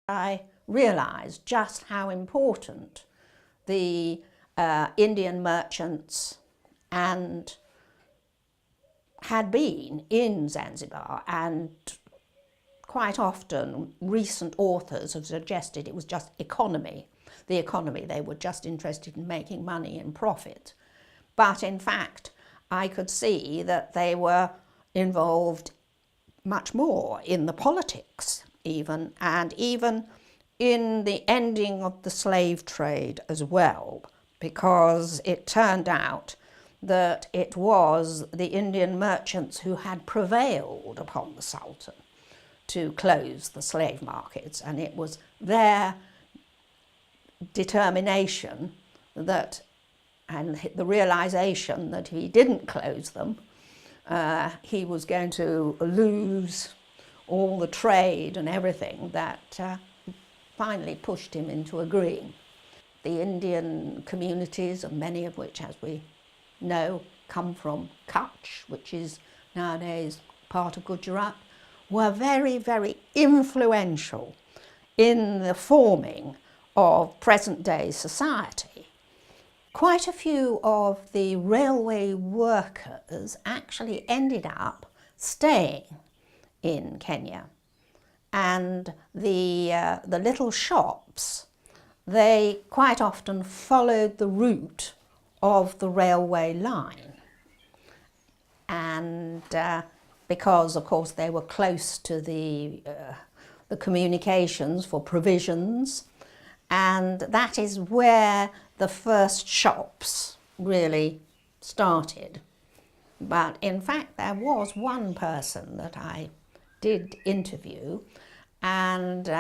I realised just how important the Indian merchants and had been in Zanzibar, and quite often recent authors have suggested it was just economy. The economy, they were just interested in making money and profit. But in fact, I could see that they were involved much more in the politics even, and even in the ending of the slave trade as well, because it turned out that it was the Indian merchants who had prevailed upon the Sultan to close the slave markets, and it was their determination that, and the realisation that if he didn't close them, he was going to lose all the trade and everything, that finally pushed him into agreeing. The Indian communities, and many of which, as we know, come from Kutch, which is nowadays part of Gujarat, were very, very influential in the forming of present-day society. Quite a few of the railway workers actually ended up staying in Kenya, and the little shops, they quite often followed the route of the railway line, and because of course they were close to the communications for provisions, and that is where the first shops really started. But in fact there was one person that I did interview, and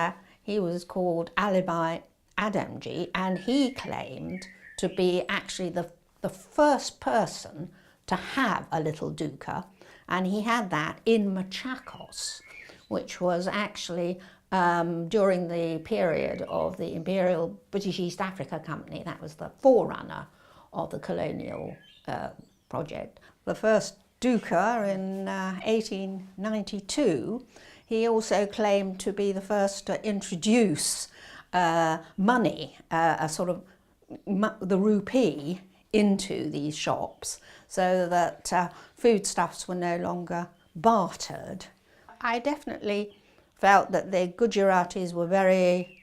he was called Alibai Adamji, and he claimed to be actually the first person to have a little dukkha, and he had that in Machakos, which was actually during the period of the Imperial British East Africa Company. That was the forerunner of the colonial project. The first dukkha in 1892, he also claimed to be the first to introduce money, a sort of the rupee, into these shops, so that foodstuffs were no longer bartered. I definitely felt that the Gujaratis were very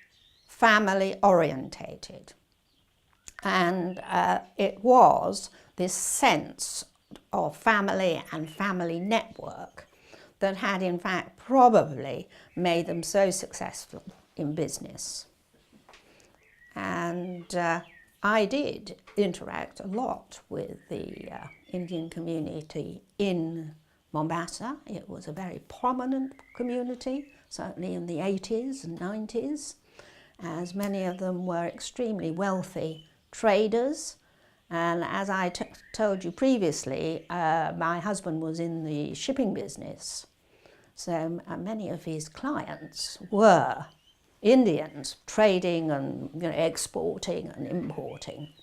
family orientated, and it was this sense of family and family network that had in fact probably made them so successful in business. And I did interact a lot with the Indian community in Mombasa. It was a very prominent community, certainly in the 80s and 90s, as many of them were extremely wealthy traders. And as I told you previously, my husband was in the shipping business, so many of his clients were Indians trading and exporting and importing.